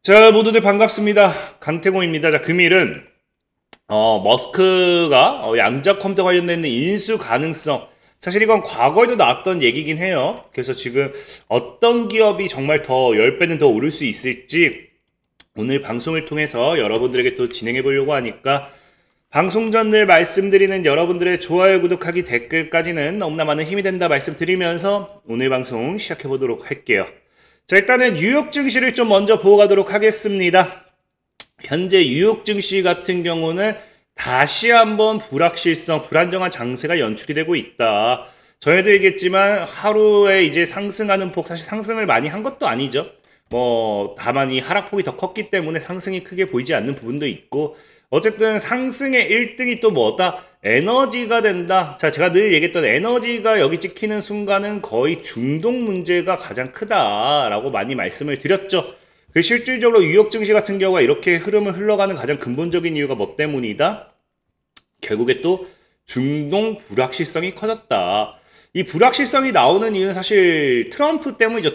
자, 모두들 반갑습니다. 강태공입니다. 자, 금일은 머스크가 양자 컴퓨터 관련된 인수 가능성, 사실 이건 과거에도 나왔던 얘기긴 해요. 그래서 지금 어떤 기업이 정말 더 10배는 더 오를 수 있을지 오늘 방송을 통해서 여러분들에게 또 진행해 보려고 하니까, 방송 전 늘 말씀드리는 여러분들의 좋아요, 구독하기, 댓글까지는 너무나 많은 힘이 된다 말씀드리면서 오늘 방송 시작해 보도록 할게요. 자, 일단은 뉴욕 증시를 좀 먼저 보고 가도록 하겠습니다. 현재 뉴욕 증시 같은 경우는 다시 한번 불확실성, 불안정한 장세가 연출이 되고 있다. 전에도 얘기했지만 하루에 이제 상승하는 폭, 사실 상승을 많이 한 것도 아니죠. 다만 이 하락폭이 더 컸기 때문에 상승이 크게 보이지 않는 부분도 있고, 어쨌든 상승의 1등이 또 뭐다? 에너지가 된다. 자, 제가 늘 얘기했던 에너지가 여기 찍히는 순간은 거의 중동 문제가 가장 크다라고 많이 말씀을 드렸죠. 그 실질적으로 뉴욕 증시 같은 경우가 이렇게 흐름을 흘러가는 가장 근본적인 이유가 뭐 때문이다? 결국에 또 중동 불확실성이 커졌다. 이 불확실성이 나오는 이유는 사실 트럼프 때문이죠.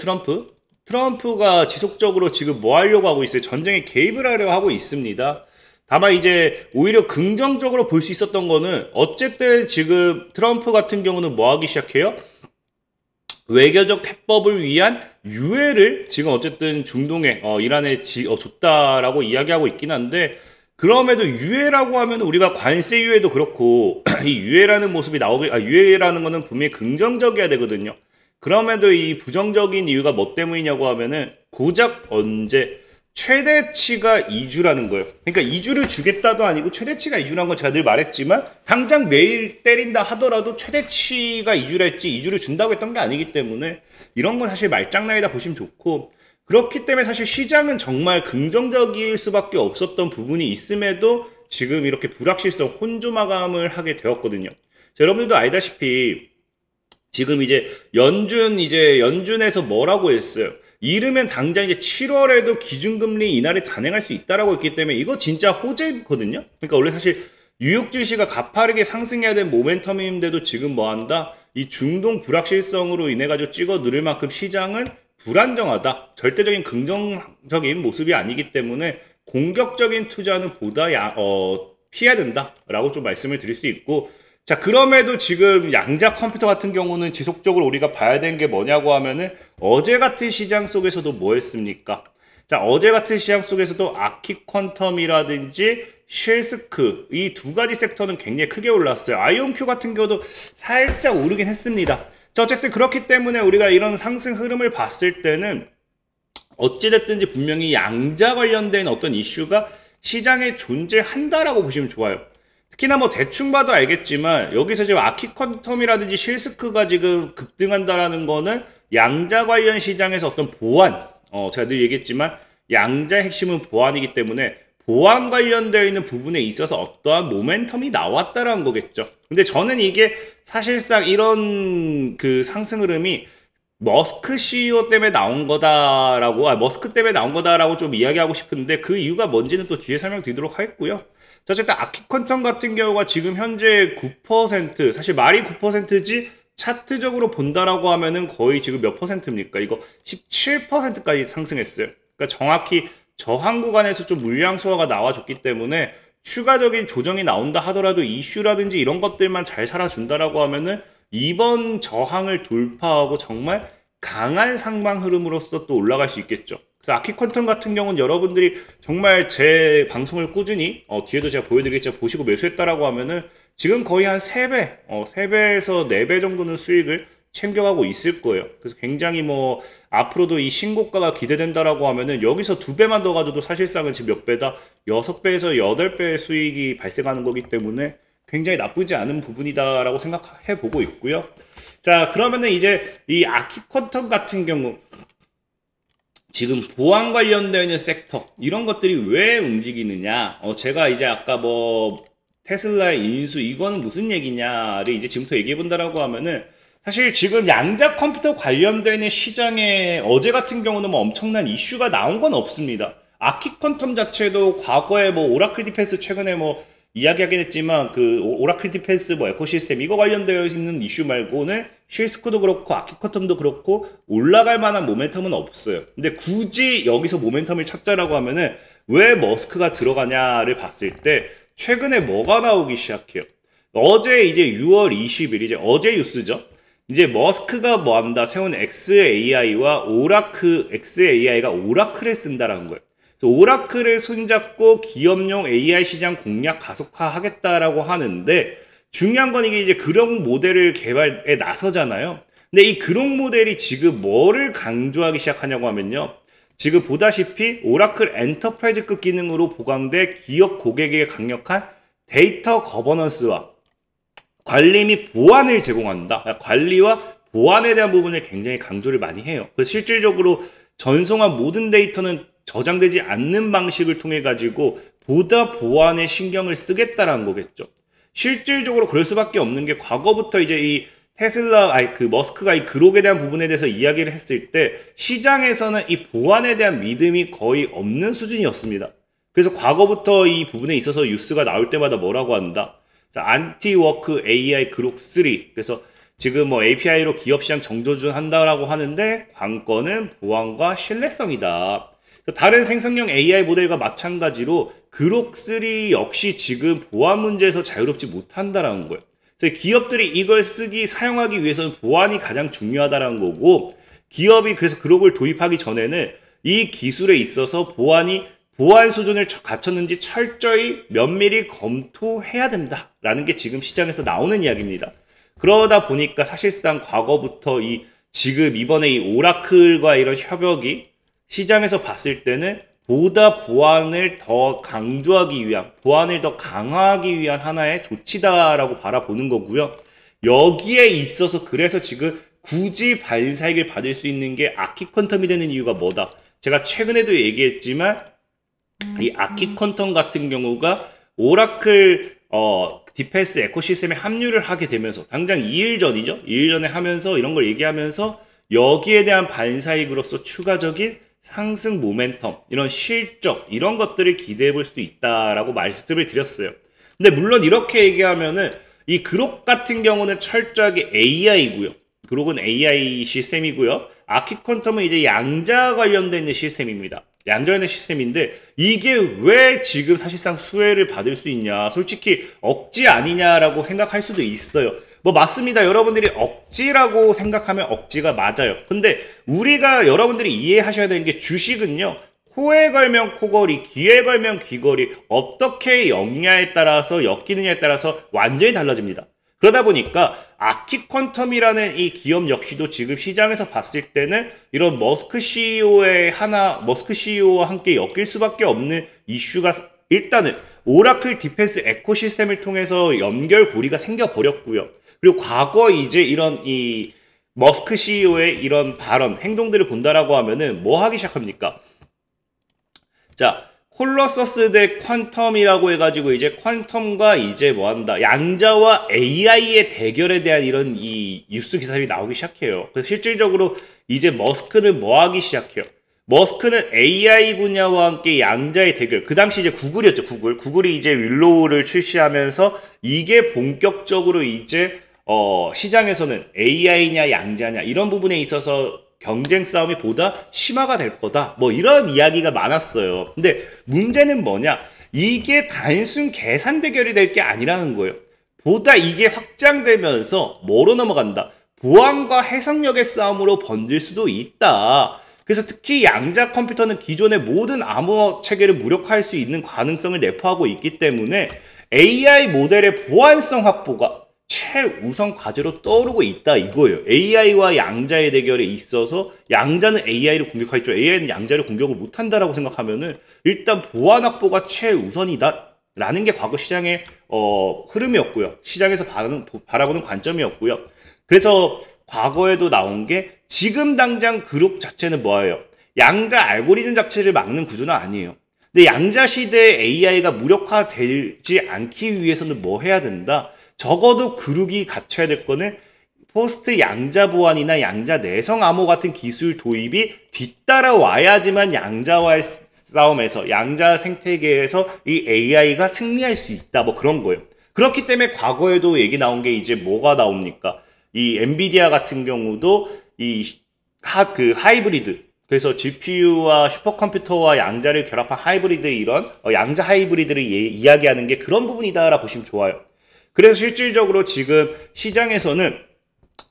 트럼프가 지속적으로 지금 뭐 하려고 하고 있어요? 전쟁에 개입을 하려고 하고 있습니다. 다만 이제 오히려 긍정적으로 볼 수 있었던 거는, 어쨌든 지금 트럼프 같은 경우는 뭐 하기 시작해요? 외교적 해법을 위한 유해를 지금 어쨌든 중동에 이란에 줬다라고 이야기하고 있긴 한데, 그럼에도 유해라고 하면 우리가 관세 유해도 그렇고 이 유해라는 모습이 유해라는 거는 분명히 긍정적이어야 되거든요. 그럼에도 이 부정적인 이유가 뭐 때문이냐고 하면은 고작 언제 최대치가 2주라는 거예요. 그러니까 2주를 주겠다도 아니고 최대치가 2주라는 건 제가 늘 말했지만, 당장 내일 때린다 하더라도 최대치가 2주라 했지 2주를 준다고 했던 게 아니기 때문에 이런 건 사실 말장난이다 보시면 좋고, 그렇기 때문에 사실 시장은 정말 긍정적일 수밖에 없었던 부분이 있음에도 지금 이렇게 불확실성, 혼조마감을 하게 되었거든요. 자, 여러분들도 알다시피 지금 이제 연준에서 뭐라고 했어요? 이르면 당장 이제 7월에도 기준금리 인하를 단행할 수 있다라고 했기 때문에 이거 진짜 호재거든요. 그러니까 원래 사실 뉴욕 증시가 가파르게 상승해야 된 모멘텀인데도 지금 뭐 한다? 이 중동 불확실성으로 인해 가지고 찍어 누를 만큼 시장은 불안정하다. 절대적인 긍정적인 모습이 아니기 때문에 공격적인 투자는 피해야 된다라고 좀 말씀을 드릴 수 있고, 자, 그럼에도 지금 양자 컴퓨터 같은 경우는 지속적으로 우리가 봐야 되는 게 뭐냐고 하면은, 어제 같은 시장 속에서도 뭐 했습니까? 자, 어제 같은 시장 속에서도 아키퀀텀이라든지 쉘스크, 이 두 가지 섹터는 굉장히 크게 올랐어요. 아이온큐 같은 경우도 살짝 오르긴 했습니다. 자, 어쨌든 그렇기 때문에 우리가 이런 상승 흐름을 봤을 때는 어찌됐든지 분명히 양자 관련된 어떤 이슈가 시장에 존재한다라고 보시면 좋아요. 특히나 뭐 대충 봐도 알겠지만 여기서 지금 아키퀀텀이라든지 쉴스크가 지금 급등한다라는 거는 양자 관련 시장에서 어떤 보완, 제가 늘 얘기했지만 양자의 핵심은 보완이기 때문에 보완 관련되어 있는 부분에 있어서 어떠한 모멘텀이 나왔다라는 거겠죠. 근데 저는 이게 사실상 이런 그 상승 흐름이 머스크 CEO 때문에 나온 거다라고, 머스크 때문에 나온 거다라고 좀 이야기하고 싶은데, 그 이유가 뭔지는 또 뒤에 설명드리도록 하겠고요. 자, 어쨌든 아키퀀텀 같은 경우가 지금 현재 9%, 사실 말이 9%지 차트적으로 본다라고 하면은 거의 지금 몇 퍼센트입니까? 이거 17%까지 상승했어요. 그러니까 정확히 저항 구간에서 좀 물량 소화가 나와줬기 때문에 추가적인 조정이 나온다 하더라도 이슈라든지 이런 것들만 잘 살아준다라고 하면은 이번 저항을 돌파하고 정말 강한 상방 흐름으로서 또 올라갈 수 있겠죠. 그래서 아키퀀텀 같은 경우는 여러분들이 정말 제 방송을 꾸준히 뒤에도 제가 보여드리겠지만 보시고 매수했다라고 하면은 지금 거의 한 3배, 3배에서 4배 정도는 수익을 챙겨가고 있을 거예요. 그래서 굉장히 앞으로도 이 신고가가 기대된다라고 하면은 여기서 2배만 더 가져도 사실상은 지금 몇 배다? 6배에서 8배의 수익이 발생하는 거기 때문에 굉장히 나쁘지 않은 부분이다라고 생각해 보고 있고요. 자, 그러면은 이제 이 아키퀀텀 같은 경우 지금 보안 관련되어 있는 섹터, 이런 것들이 왜 움직이느냐, 제가 이제 아까 테슬라의 인수 이거는 무슨 얘기냐를 이제 지금부터 얘기해 본다라고 하면은, 사실 지금 양자 컴퓨터 관련되어 있는 시장에 어제 같은 경우는 엄청난 이슈가 나온 건 없습니다. 아키퀀텀 자체도 과거에 오라클 디펜스 최근에 이야기하긴 했지만 그 오라클 디펜스 뭐 에코시스템 이거 관련되어 있는 이슈 말고는 실스코도 그렇고 아키커텀도 그렇고 올라갈 만한 모멘텀은 없어요. 근데 굳이 여기서 모멘텀을 찾자라고 하면은 왜 머스크가 들어가냐를 봤을 때 최근에 뭐가 나오기 시작해요. 어제 이제 6월 20일 이제 어제 뉴스죠. 이제 머스크가 뭐한다 세운 XAI와 XAI가 오라클을 쓴다라는 거예요. 그래서 오라클을 손잡고 기업용 AI 시장 공략 가속화하겠다라고 하는데 중요한 건 이게 이제 그록 모델을 개발에 나서잖아요. 근데 이 그록 모델이 지금 뭐를 강조하기 시작하냐고 하면요. 지금 보다시피 오라클 엔터프라이즈급 기능으로 보강돼 기업 고객에게 강력한 데이터 거버넌스와 관리 및 보안을 제공한다. 관리와 보안에 대한 부분을 굉장히 강조를 많이 해요. 그래서 실질적으로 전송한 모든 데이터는 저장되지 않는 방식을 통해 가지고 보다 보안에 신경을 쓰겠다라는 거겠죠. 실질적으로 그럴 수밖에 없는 게 과거부터 이제 이 테슬라, 그 머스크가 이 그록에 대한 부분에 대해서 이야기를 했을 때 시장에서는 이 보안에 대한 믿음이 거의 없는 수준이었습니다. 그래서 과거부터 이 부분에 있어서 뉴스가 나올 때마다 뭐라고 한다. 안티워크 AI 그록 3. 그래서 지금 뭐 API로 기업 시장 정조준 한다라고 하는데 관건은 보안과 신뢰성이다. 다른 생성형 AI 모델과 마찬가지로 그록 3 역시 지금 보안 문제에서 자유롭지 못한다라는 거예요. 그래서 기업들이 이걸 사용하기 위해서는 보안이 가장 중요하다라는 거고 기업이 그래서 그록을 도입하기 전에는 이 기술에 있어서 보안 수준을 갖췄는지 철저히 면밀히 검토해야 된다라는 게 지금 시장에서 나오는 이야기입니다. 그러다 보니까 사실상 과거부터 지금 이번에 이 오라클과 이런 협력이 시장에서 봤을 때는 보다 보안을 더 강조하기 위한, 보안을 더 강화하기 위한 하나의 조치다라고 바라보는 거고요. 여기에 있어서 그래서 지금 굳이 반사익을 받을 수 있는 게 아키퀀텀이 되는 이유가 뭐다? 제가 최근에도 얘기했지만 이 아키퀀텀 같은 경우가 오라클 디펜스 에코시스템에 합류를 하게 되면서 당장 2일 전이죠. 2일 전에 하면서 이런 걸 얘기하면서 여기에 대한 반사익으로서 추가적인 상승 모멘텀, 이런 실적, 이런 것들을 기대해 볼 수 있다라고 말씀을 드렸어요. 근데 물론 이렇게 얘기하면은 이 그록 같은 경우는 철저하게 AI고요. 그록은 AI 시스템이고요. 아키퀀텀은 이제 양자 관련되어 있는 시스템입니다. 양자 관련 시스템인데 이게 왜 지금 사실상 수혜를 받을 수 있냐? 솔직히 억지 아니냐라고 생각할 수도 있어요. 뭐 맞습니다. 여러분들이 억지라고 생각하면 억지가 맞아요. 근데 우리가 여러분들이 이해하셔야 되는 게 주식은요. 코에 걸면 코걸이, 귀에 걸면 귀걸이 어떻게 엮냐에 따라서 엮이느냐에 따라서 완전히 달라집니다. 그러다 보니까 아키퀀텀이라는 이 기업 역시도 지금 시장에서 봤을 때는 이런 머스크 CEO와 함께 엮일 수밖에 없는 이슈가 일단은 오라클 디펜스 에코시스템을 통해서 연결고리가 생겨버렸고요. 그리고 과거 이제 이런 이 머스크 CEO의 이런 발언, 행동들을 본다라고 하면은 뭐 하기 시작합니까? 자, 콜로서스 대 퀀텀이라고 해가지고 이제 퀀텀과 이제 뭐 한다. 양자와 AI의 대결에 대한 이런 이 뉴스 기사들이 나오기 시작해요. 그래서 실질적으로 이제 머스크는 뭐 하기 시작해요? 머스크는 AI 분야와 함께 양자의 대결. 그 당시 이제 구글이었죠, 구글. 구글이 이제 윌로우를 출시하면서 이게 본격적으로 이제 시장에서는 AI냐 양자냐 이런 부분에 있어서 경쟁 싸움이 보다 심화가 될 거다. 뭐 이런 이야기가 많았어요. 근데 문제는 뭐냐? 이게 단순 계산 대결이 될 게 아니라는 거예요. 보다 이게 확장되면서 뭐로 넘어간다? 보안과 해석력의 싸움으로 번질 수도 있다. 그래서 특히 양자 컴퓨터는 기존의 모든 암호 체계를 무력화할 수 있는 가능성을 내포하고 있기 때문에 AI 모델의 보안성 확보가 최우선 과제로 떠오르고 있다 이거예요. AI와 양자의 대결에 있어서 양자는 AI를 공격하겠죠. AI는 양자를 공격을 못한다라고 생각하면은 일단 보안 확보가 최우선이다 라는 게 과거 시장의 흐름이었고요. 시장에서 바라보는 관점이었고요. 그래서 과거에도 나온 게 지금 당장 그록 자체는 뭐예요? 양자 알고리즘 자체를 막는 구조는 아니에요. 근데 양자 시대의 AI가 무력화되지 않기 위해서는 뭐 해야 된다? 적어도 그룹이 갖춰야 될 거는 포스트 양자 보안이나 양자 내성 암호 같은 기술 도입이 뒤따라와야지만 양자와의 싸움에서 양자 생태계에서 이 AI가 승리할 수 있다 뭐 그런 거예요. 그렇기 때문에 과거에도 얘기 나온 게 이제 뭐가 나옵니까? 이 엔비디아 같은 경우도 이 하이브리드, 그래서 GPU와 슈퍼컴퓨터와 양자를 결합한 하이브리드, 이런 양자 하이브리드를 이야기하는 게 그런 부분이다라고 보시면 좋아요. 그래서 실질적으로 지금 시장에서는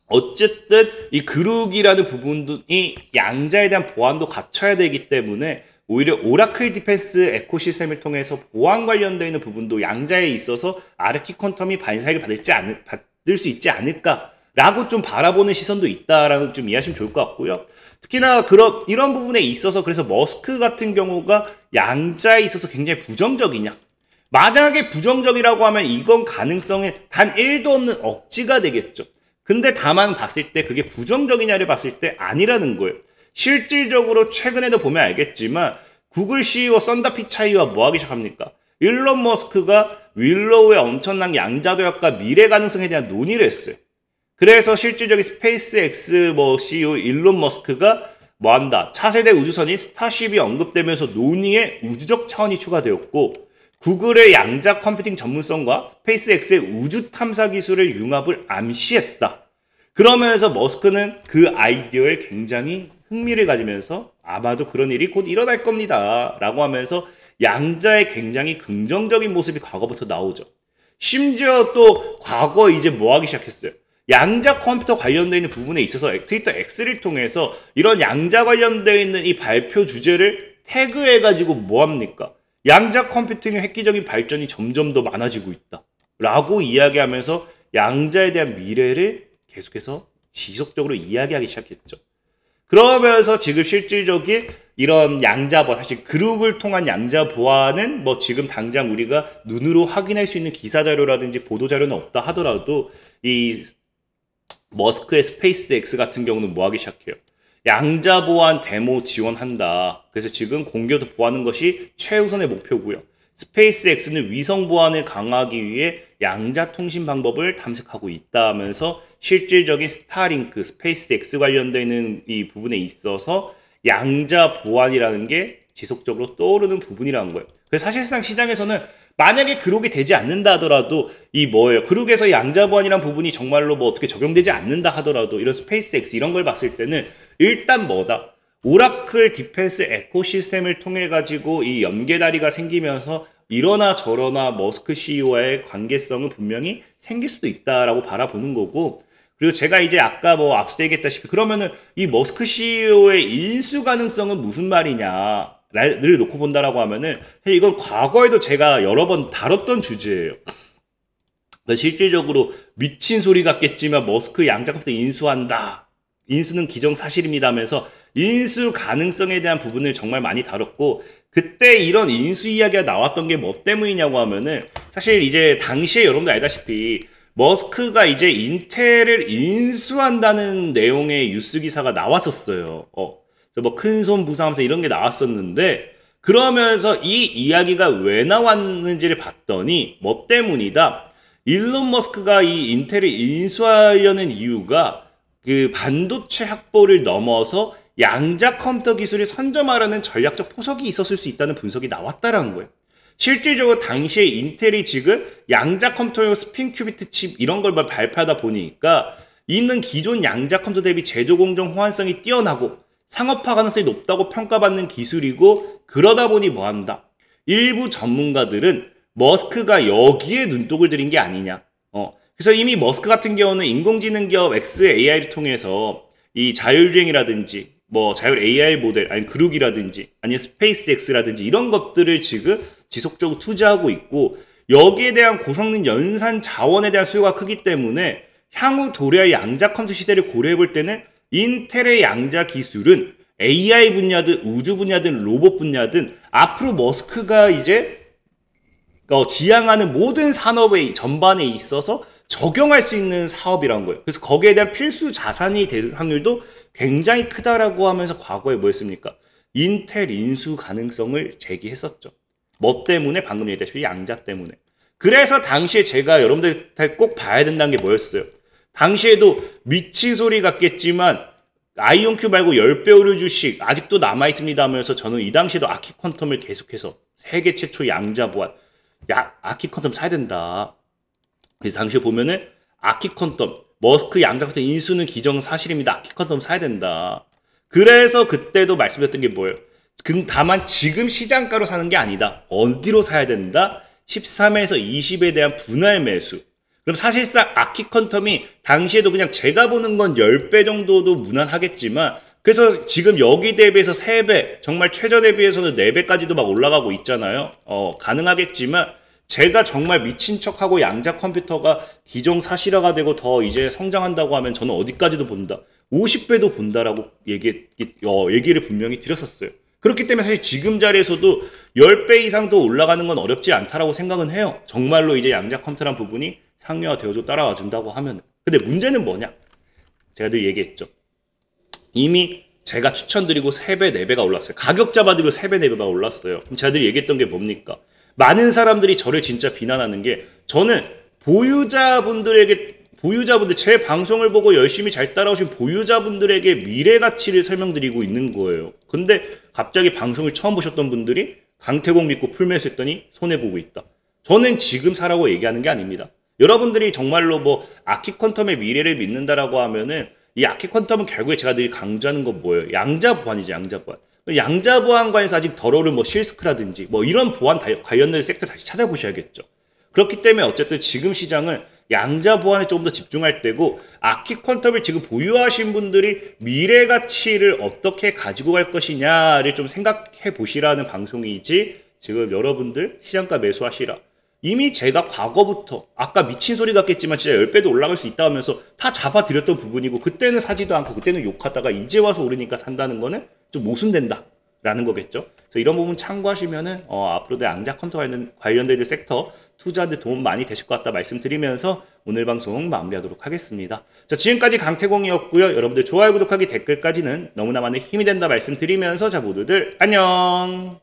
어쨌든 이 그룹이라는 부분이 양자에 대한 보안도 갖춰야 되기 때문에 오히려 오라클 디펜스 에코시스템을 통해서 보안 관련되어 있는 부분도 양자에 있어서 아르키 퀀텀이 반사익을 받을 수 있지 않을까라고 좀 바라보는 시선도 있다라는 좀 이해하시면 좋을 것 같고요. 특히나 이런 부분에 있어서 그래서 머스크 같은 경우가 양자에 있어서 굉장히 부정적이냐? 만약에 부정적이라고 하면 이건 가능성에 단 1도 없는 억지가 되겠죠. 근데 다만 봤을 때 그게 부정적이냐를 봤을 때 아니라는 거예요. 실질적으로 최근에도 보면 알겠지만 구글 CEO 썬다 피차이와 뭐 하기 시작합니까? 일론 머스크가 윌로우의 엄청난 양자 도약과 미래 가능성에 대한 논의를 했어요. 그래서 실질적인 스페이스X CEO 일론 머스크가 뭐 한다? 차세대 우주선인 스타쉽이 언급되면서 논의에 우주적 차원이 추가되었고, 구글의 양자 컴퓨팅 전문성과 스페이스X의 우주 탐사 기술의 융합을 암시했다. 그러면서 머스크는 그 아이디어에 굉장히 흥미를 가지면서 아마도 그런 일이 곧 일어날 겁니다 라고 하면서 양자의 굉장히 긍정적인 모습이 과거부터 나오죠. 심지어 또 과거 이제 뭐 하기 시작했어요. 양자 컴퓨터 관련되어 있는 부분에 있어서 트위터 X를 통해서 이런 양자 관련되어 있는 이 발표 주제를 태그해가지고 뭐 합니까? 양자 컴퓨팅의 획기적인 발전이 점점 더 많아지고 있다 라고 이야기하면서 양자에 대한 미래를 계속해서 지속적으로 이야기하기 시작했죠. 그러면서 지금 실질적인 이런 양자 보안, 사실 그룹을 통한 양자 보안은 뭐 지금 당장 우리가 눈으로 확인할 수 있는 기사 자료라든지 보도 자료는 없다 하더라도 이 머스크의 스페이스X 같은 경우는 뭐 하기 시작해요. 양자 보안 데모 지원한다. 그래서 지금 공개도 보하는 것이 최우선의 목표고요. 스페이스X는 위성 보안을 강화하기 위해 양자 통신 방법을 탐색하고 있다 하면서 실질적인 스타링크, 스페이스X 관련되는 이 부분에 있어서 양자 보안이라는 게 지속적으로 떠오르는 부분이라는 거예요. 그래서 사실상 시장에서는 만약에 그룹이 되지 않는다 하더라도 이 뭐예요? 그룹에서 양자 보안이란 부분이 정말로 뭐 어떻게 적용되지 않는다 하더라도 이런 스페이스X 이런 걸 봤을 때는 일단 뭐다? 오라클 디펜스 에코시스템을 통해 가지고 이 연계다리가 생기면서 이러나 저러나 머스크 CEO와의 관계성은 분명히 생길 수도 있다라고 바라보는 거고, 그리고 제가 이제 아까 뭐 앞서 얘기했다시피 그러면은 이 머스크 CEO의 인수 가능성은 무슨 말이냐를 놓고 본다라고 하면은 사실 이건 과거에도 제가 여러 번 다뤘던 주제예요. 실질적으로 미친 소리 같겠지만 머스크 양자 컴퓨터 인수한다. 인수는 기정사실입니다 하면서 인수 가능성에 대한 부분을 정말 많이 다뤘고, 그때 이런 인수 이야기가 나왔던 게 뭐 때문이냐고 하면은 사실 이제 당시에 여러분들 알다시피 머스크가 이제 인텔을 인수한다는 내용의 뉴스 기사가 나왔었어요. 뭐 큰손 부상하면서 이런 게 나왔었는데, 그러면서 이 이야기가 왜 나왔는지를 봤더니 뭐 때문이다. 일론 머스크가 이 인텔을 인수하려는 이유가 그 반도체 확보를 넘어서 양자 컴퓨터 기술을 선점하려는 전략적 포석이 있었을 수 있다는 분석이 나왔다라는 거예요. 실질적으로 당시에 인텔이 지금 양자 컴퓨터용 스핀 큐비트 칩 이런 걸 발표하다 보니까 있는 기존 양자 컴퓨터 대비 제조 공정 호환성이 뛰어나고 상업화 가능성이 높다고 평가받는 기술이고, 그러다 보니 뭐한다. 일부 전문가들은 머스크가 여기에 눈독을 들인 게 아니냐. 그래서 이미 머스크 같은 경우는 인공지능 기업 xAI를 통해서 이 자율주행이라든지 뭐 자율 AI 모델, 아니면 그룹이라든지 아니면 스페이스X라든지 이런 것들을 지금 지속적으로 투자하고 있고, 여기에 대한 고성능 연산 자원에 대한 수요가 크기 때문에 향후 도래할 양자 컴퓨터 시대를 고려해 볼 때는 인텔의 양자 기술은 AI 분야든 우주 분야든 로봇 분야든 앞으로 머스크가 이제 지향하는 모든 산업의 전반에 있어서 적용할 수 있는 사업이라는 거예요. 그래서 거기에 대한 필수 자산이 될 확률도 굉장히 크다라고 하면서 과거에 뭐 했습니까? 인텔 인수 가능성을 제기했었죠. 뭐 때문에? 방금 얘기했다시피 양자 때문에. 그래서 당시에 제가 여러분들 꼭 봐야 된다는 게 뭐였어요? 당시에도 미친 소리 같겠지만 아이온큐 말고 10배 오를 주식 아직도 남아있습니다 하면서 저는 이 당시에도 아키퀀텀을 계속해서 세계 최초 양자 보안, 아키퀀텀 사야 된다. 그래서 당시에 보면은 아키퀀텀, 머스크 양자 퀀텀 인수는 기정사실입니다. 아키퀀텀 사야 된다. 그래서 그때도 말씀드렸던 게 뭐예요? 다만 지금 시장가로 사는 게 아니다. 어디로 사야 된다? 13에서 20에 대한 분할 매수. 그럼 사실상 아키퀀텀이 당시에도 그냥 제가 보는 건 10배 정도도 무난하겠지만 그래서 지금 여기 대비해서 3배, 정말 최저 대비해서는 4배까지도 막 올라가고 있잖아요. 가능하겠지만 제가 정말 미친 척하고 양자 컴퓨터가 기정사실화가 되고 더 이제 성장한다고 하면 저는 어디까지도 본다. 50배도 본다라고 얘기를 분명히 드렸었어요. 그렇기 때문에 사실 지금 자리에서도 10배 이상도 올라가는 건 어렵지 않다라고 생각은 해요. 정말로 이제 양자 컴퓨터란 부분이 상용화 되어줘 따라와 준다고 하면. 근데 문제는 뭐냐? 제가 늘 얘기했죠. 이미 제가 추천드리고 3배, 4배가 올랐어요. 가격 잡아드리고 3배, 4배가 올랐어요. 그럼 제가 늘 얘기했던 게 뭡니까? 많은 사람들이 저를 진짜 비난하는 게 저는 보유자분들 제 방송을 보고 열심히 잘 따라오신 보유자분들에게 미래 가치를 설명드리고 있는 거예요. 근데 갑자기 방송을 처음 보셨던 분들이 강태공 믿고 풀매수했더니 손해보고 있다. 저는 지금 사라고 얘기하는 게 아닙니다. 여러분들이 정말로 뭐 아키퀀텀의 미래를 믿는다라고 하면은 이 아키퀀텀은 결국에 제가 늘 강조하는 건 뭐예요? 양자 보안이죠, 양자 보안. 양자 보안관에서 아직 덜 오른 뭐 실스크라든지 뭐 이런 보안 관련된 섹터 다시 찾아보셔야겠죠. 그렇기 때문에 어쨌든 지금 시장은 양자 보안에 조금 더 집중할 때고 아키퀀텀을 지금 보유하신 분들이 미래 가치를 어떻게 가지고 갈 것이냐를 좀 생각해 보시라는 방송이지 지금 여러분들 시장가 매수하시라. 이미 제가 과거부터 아까 미친 소리 같겠지만 진짜 10배도 올라갈 수 있다 하면서 다 잡아드렸던 부분이고 그때는 사지도 않고 그때는 욕하다가 이제 와서 오르니까 산다는 거는 좀 모순된다 라는 거겠죠. 그래서 이런 부분 참고하시면은 앞으로도 양자 컴퓨터 관련된 섹터 투자하는데 도움 많이 되실 것 같다 말씀드리면서 오늘 방송 마무리하도록 하겠습니다. 자, 지금까지 강태공이었고요. 여러분들 좋아요, 구독하기, 댓글까지는 너무나 많은 힘이 된다 말씀드리면서 자 모두들 안녕.